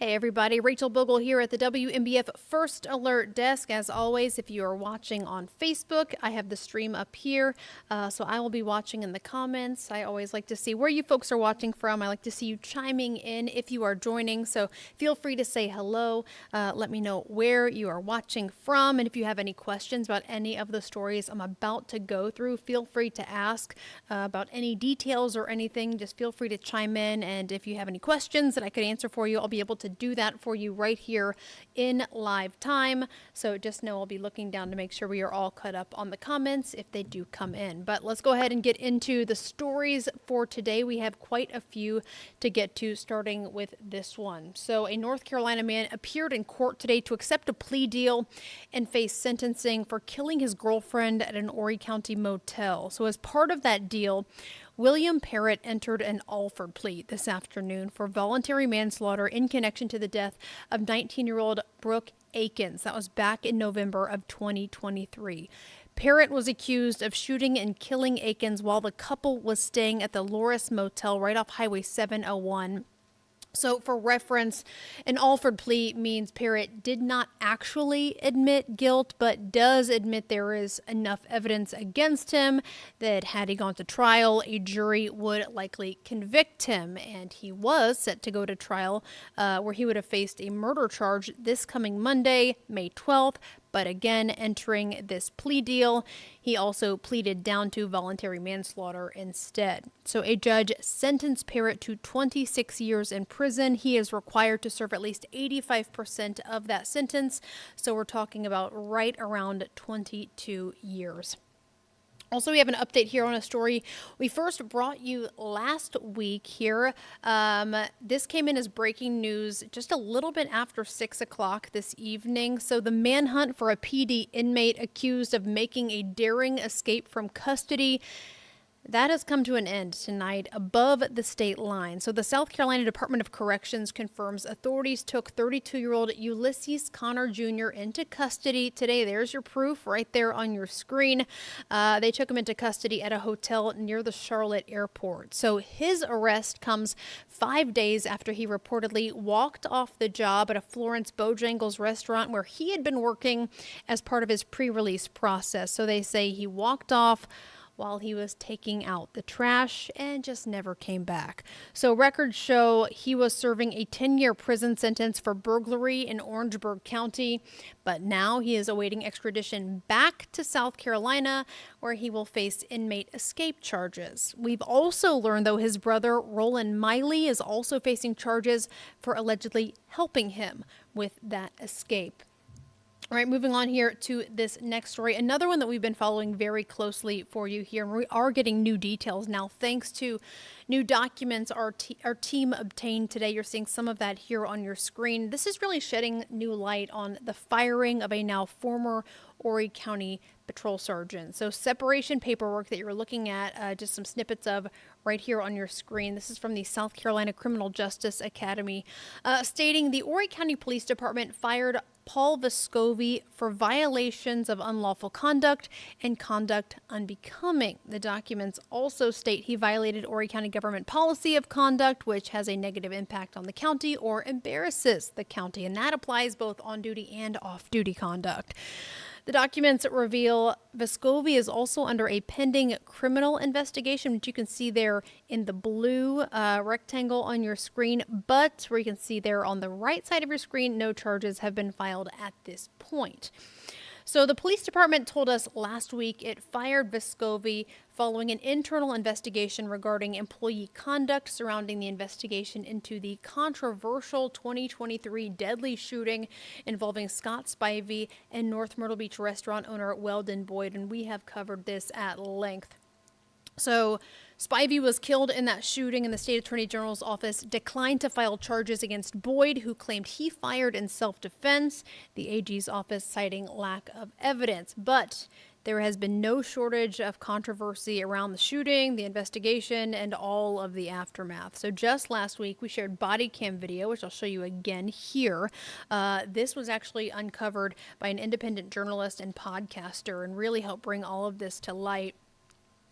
Hey everybody, Rachel Bogle here at the WMBF First Alert Desk. As always, if you are watching on Facebook, I have the stream up here, so I will be watching in the comments. I always like to see where you folks are watching from. I like to see you chiming in if you are joining, so feel free to say hello. Let me know where you are watching from, and if you have any questions about any of the stories I'm about to go through, feel free to ask about any details or anything. Just feel free to chime in, and if you have any questions that I could answer for you, I'll be able to do that for you right here in live time. So just know I'll be looking down to make sure we are all caught up on the comments if they do come in. But let's go ahead and get into the stories for today. We have quite a few to get to, starting with this one. So a North Carolina man appeared in court today to accept a plea deal and face sentencing for killing his girlfriend at an Horry County motel. So as part of that deal, William Parrott entered an Alford plea this afternoon for voluntary manslaughter in connection to the death of 19-year-old Brooke Akins. That was back in November of 2023. Parrott was accused of shooting and killing Akins while the couple was staying at the Loris Motel right off Highway 701. So for reference, an Alford plea means Parrott did not actually admit guilt, but does admit there is enough evidence against him that had he gone to trial, a jury would likely convict him. And he was set to go to trial where he would have faced a murder charge this coming Monday, May 12th. But again, entering this plea deal, he also pleaded down to voluntary manslaughter instead. So a judge sentenced Parrott to 26 years in prison. He is required to serve at least 85% of that sentence. So we're talking about right around 22 years. Also, we have an update here on a story we first brought you last week here. This came in as breaking news just a little bit after 6 o'clock this evening. So the manhunt for a PD inmate accused of making a daring escape from custody, that has come to an end tonight above the state line. So the South Carolina Department of Corrections confirms authorities took 32-year-old Ulysses Connor Jr. into custody today. There's your proof right there on your screen. They took him into custody at a hotel near the Charlotte airport. So his arrest comes 5 days after he reportedly walked off the job at a Florence Bojangles restaurant where he had been working as part of his pre-release process. So they say he walked off while he was taking out the trash and just never came back. So records show he was serving a 10-year prison sentence for burglary in Orangeburg County, but now he is awaiting extradition back to South Carolina, where he will face inmate escape charges. We've also learned, though, his brother, Roland Miley, is also facing charges for allegedly helping him with that escape. All right, moving on here to this next story. Another one that we've been following very closely for you here, and we are getting new details now thanks to new documents our team obtained today. You're seeing some of that here on your screen. This is really shedding new light on the firing of a now former Horry County patrol sergeant. So separation paperwork that you're looking at, just some snippets of right here on your screen. This is from the South Carolina Criminal Justice Academy, stating the Horry County Police Department fired Paul Vescovi for violations of unlawful conduct and conduct unbecoming. The documents also state he violated Horry County government policy of conduct, which has a negative impact on the county or embarrasses the county, and that applies both on-duty and off-duty conduct. The documents reveal Vescovi is also under a pending criminal investigation, which you can see there in the blue rectangle on your screen, but where you can see there on the right side of your screen, no charges have been filed at this point. So the police department told us last week it fired Vescovi following an internal investigation regarding employee conduct surrounding the investigation into the controversial 2023 deadly shooting involving Scott Spivey and North Myrtle Beach restaurant owner Weldon Boyd, and we have covered this at length. So Spivey was killed in that shooting, and the state attorney general's office declined to file charges against Boyd, who claimed he fired in self-defense, the AG's office citing lack of evidence. But there has been no shortage of controversy around the shooting, the investigation, and all of the aftermath. So just last week, we shared body cam video, which I'll show you again here. This was actually uncovered by an independent journalist and podcaster and really helped bring all of this to light.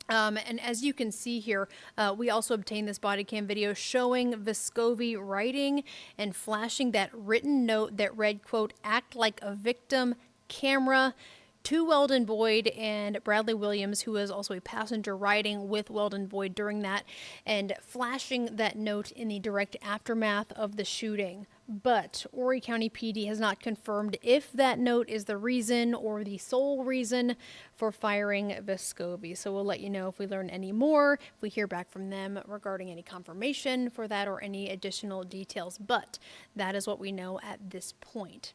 And as you can see here, we also obtained this body cam video showing Vescovi writing and flashing that written note that read, quote, "Act like a victim, camera," to Weldon Boyd and Bradley Williams, who was also a passenger riding with Weldon Boyd during that, and flashing that note in the direct aftermath of the shooting. But Horry County PD has not confirmed if that note is the reason or the sole reason for firing Vescovi. So we'll let you know if we learn any more, if we hear back from them regarding any confirmation for that or any additional details. But that is what we know at this point.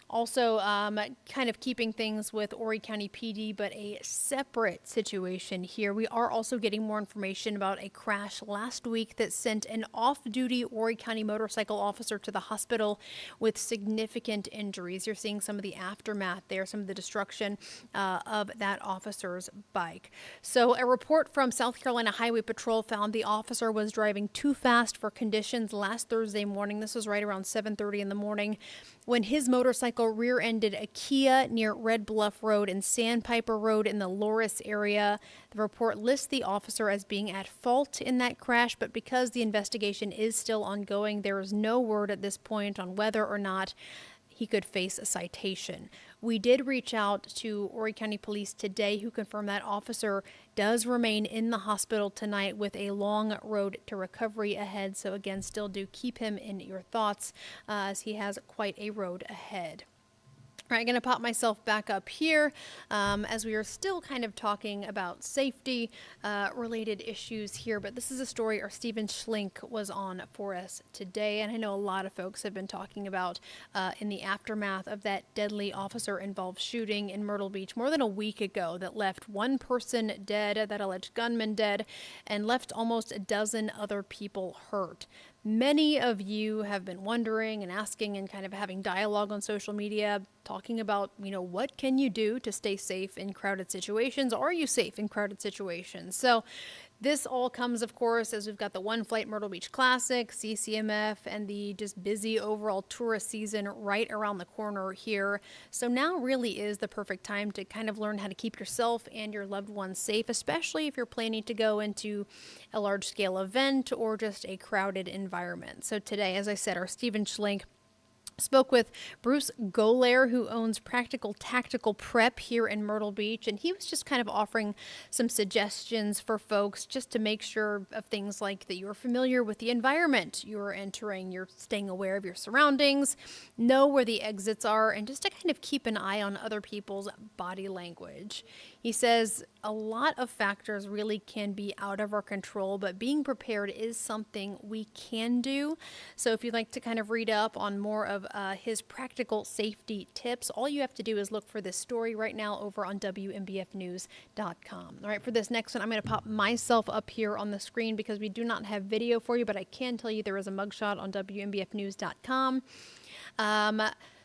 Also, kind of keeping things with Horry County PD, but a separate situation here. We are also getting more information about a crash last week that sent an off-duty Horry County motorcycle officer to the hospital with significant injuries. You're seeing some of the aftermath there, some of the destruction of that officer's bike. So a report from South Carolina Highway Patrol found the officer was driving too fast for conditions last Thursday morning. This was right around 7:30 in the morning when his motorcycle rear-ended a Kia near Red Bluff Road and Sandpiper Road in the Loris area. The report lists the officer as being at fault in that crash, but because the investigation is still ongoing, there is no word at this point on whether or not he could face a citation. We did reach out to Horry County Police today, who confirmed that officer does remain in the hospital tonight with a long road to recovery ahead. So again, still do keep him in your thoughts as he has quite a road ahead. All right, I'm going to pop myself back up here as we are still kind of talking about safety related issues here. But this is a story our Stephen Schlink was on for us today. And I know a lot of folks have been talking about in the aftermath of that deadly officer involved shooting in Myrtle Beach more than a week ago that left one person dead, that alleged gunman dead, and left almost a dozen other people hurt. Many of you have been wondering and asking and kind of having dialogue on social media, talking about, what can you do to stay safe in crowded situations? Are you safe in crowded situations? So this all comes, of course, as we've got the One Flight Myrtle Beach Classic, CCMF, and the just busy overall tourist season right around the corner here. So now really is the perfect time to kind of learn how to keep yourself and your loved ones safe, especially if you're planning to go into a large-scale event or just a crowded environment. So today, as I said, our Stephen Schlink spoke with Bruce Golair, who owns Practical Tactical Prep here in Myrtle Beach, and he was just kind of offering some suggestions for folks just to make sure of things like that you're familiar with the environment you're entering, you're staying aware of your surroundings, know where the exits are, and just to kind of keep an eye on other people's body language. He says a lot of factors really can be out of our control, but being prepared is something we can do. So if you'd like to kind of read up on more of his practical safety tips, all you have to do is look for this story right now over on WMBFnews.com. All right, for this next one, I'm going to pop myself up here on the screen because we do not have video for you, but I can tell you there is a mugshot on WMBFnews.com.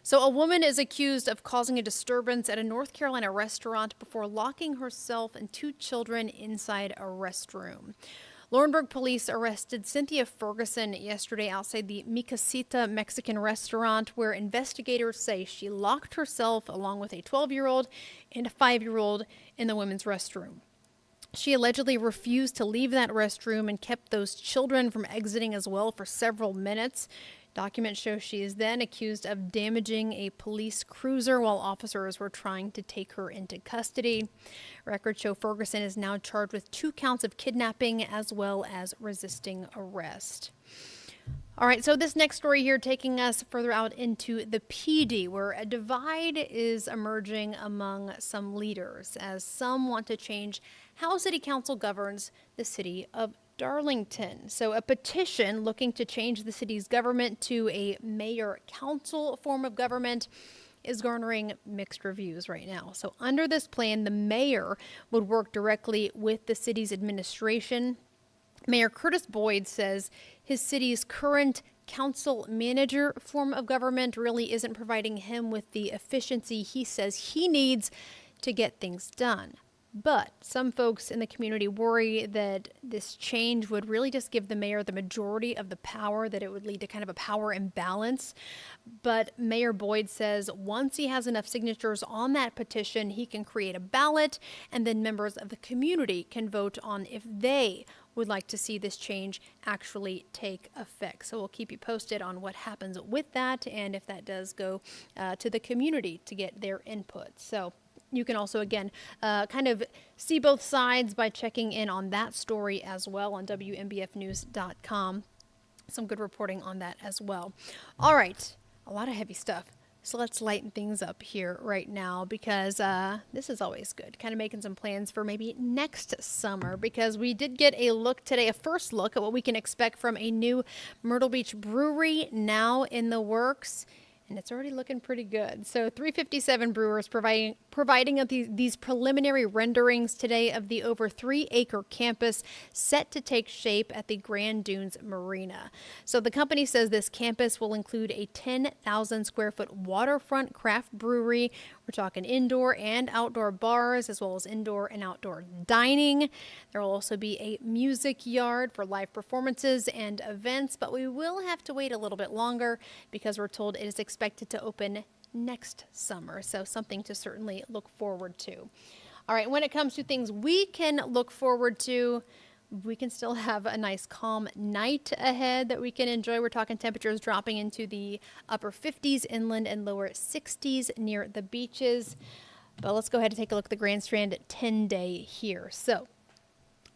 So a woman is accused of causing a disturbance at a North Carolina restaurant before locking herself and two children inside a restroom. Laurinburg police arrested Cynthia Ferguson yesterday outside the Mi Casita Mexican restaurant, where investigators say she locked herself along with a 12-year-old and a 5-year-old in the women's restroom. She allegedly refused to leave that restroom and kept those children from exiting as well for several minutes. Documents show she is then accused of damaging a police cruiser while officers were trying to take her into custody. Records show Ferguson is now charged with 2 counts of kidnapping as well as resisting arrest. All right, so this next story here taking us further out into the PD, where a divide is emerging among some leaders as some want to change how City Council governs the city of Darlington. So a petition looking to change the city's government to a mayor-council form of government is garnering mixed reviews right now. So under this plan, the mayor would work directly with the city's administration. Mayor Curtis Boyd says his city's current council manager form of government really isn't providing him with the efficiency he says he needs to get things done. But some folks in the community worry that this change would really just give the mayor the majority of the power, that it would lead to kind of a power imbalance. But Mayor Boyd says once he has enough signatures on that petition, he can create a ballot, and then members of the community can vote on if they would like to see this change actually take effect. So we'll keep you posted on what happens with that, and if that does go to the community to get their input. So you can also, again, kind of see both sides by checking in on that story as well on WMBFnews.com. Some good reporting on that as well. All right, a lot of heavy stuff. So let's lighten things up here right now, because this is always good. Kind of making some plans for maybe next summer, because we did get a look today, a first look at what we can expect from a new Myrtle Beach brewery now in the works. And it's already looking pretty good. So 357 Brewers providing these preliminary renderings today of the over 3-acre campus set to take shape at the Grand Dunes Marina. So the company says this campus will include a 10,000 square foot waterfront craft brewery. We're talking indoor and outdoor bars, as well as indoor and outdoor dining. There will also be a music yard for live performances and events, but we will have to wait a little bit longer because we're told it is expected to open next summer. So something to certainly look forward to. All right, when it comes to things we can look forward to, we can still have a nice calm night ahead that we can enjoy. We're talking temperatures dropping into the upper 50s inland and lower 60s near the beaches. But let's go ahead and take a look at the Grand Strand 10-day here. So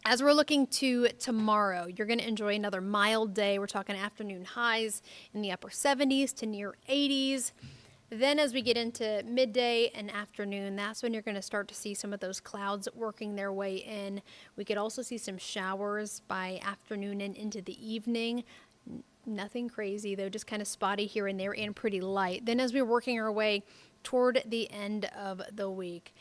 as we're looking to tomorrow, you're going to enjoy another mild day. We're talking afternoon highs in the upper 70s to near 80s. Then as we get into midday and afternoon, that's when you're going to start to see some of those clouds working their way in. We could also see some showers by afternoon and into the evening. Nothing crazy, though, just kind of spotty here and there and pretty light. Then as we're working our way toward the end of the week,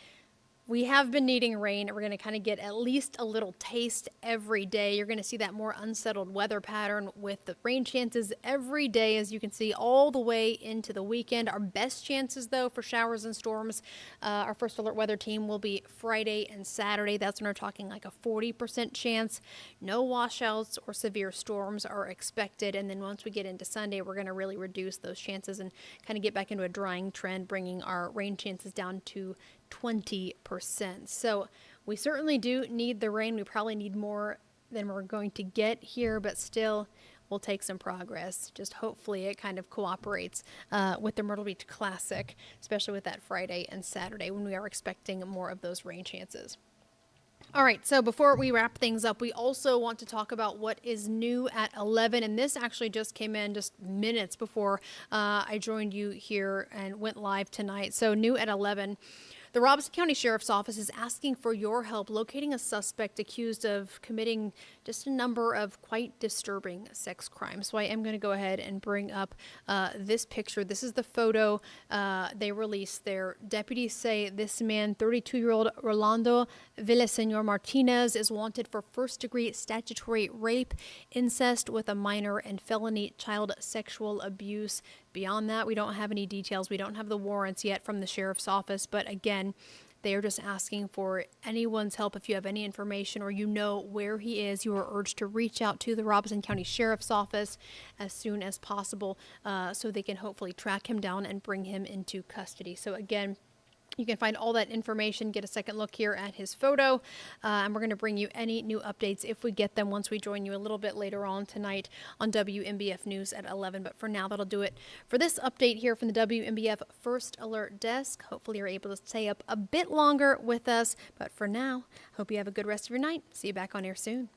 we have been needing rain, and we're going to kind of get at least a little taste every day. You're going to see that more unsettled weather pattern with the rain chances every day, as you can see, all the way into the weekend. Our best chances, though, for showers and storms, our first alert weather team will be Friday and Saturday. That's when we're talking like a 40% chance. No washouts or severe storms are expected. And then once we get into Sunday, we're going to really reduce those chances and kind of get back into a drying trend, bringing our rain chances down to 20%. So we certainly do need the rain. We probably need more than we're going to get here, but still we'll take some progress. Just hopefully it kind of cooperates with the Myrtle Beach Classic, especially with that Friday and Saturday when we are expecting more of those rain chances. All right, so before we wrap things up, we also want to talk about what is new at 11, and this actually just came in just minutes before I joined you here and went live tonight. So new at 11. The Robeson County Sheriff's Office is asking for your help locating a suspect accused of committing just a number of quite disturbing sex crimes. So I am going to go ahead and bring up this picture. This is the photo they released there. Deputies say this man, 32-year-old Rolando Villaseñor Martinez, is wanted for first-degree statutory rape, incest with a minor, and felony child sexual abuse. Beyond that, we don't have any details. We don't have the warrants yet from the sheriff's office, but again, they are just asking for anyone's help. If you have any information or you know where he is, you are urged to reach out to the Robeson County Sheriff's Office as soon as possible so they can hopefully track him down and bring him into custody. So again, you can find all that information, get a second look here at his photo, and we're going to bring you any new updates if we get them once we join you a little bit later on tonight on WMBF News at 11. But for now, that'll do it for this update here from the WMBF First Alert Desk. Hopefully you're able to stay up a bit longer with us, but for now, hope you have a good rest of your night. See you back on air soon.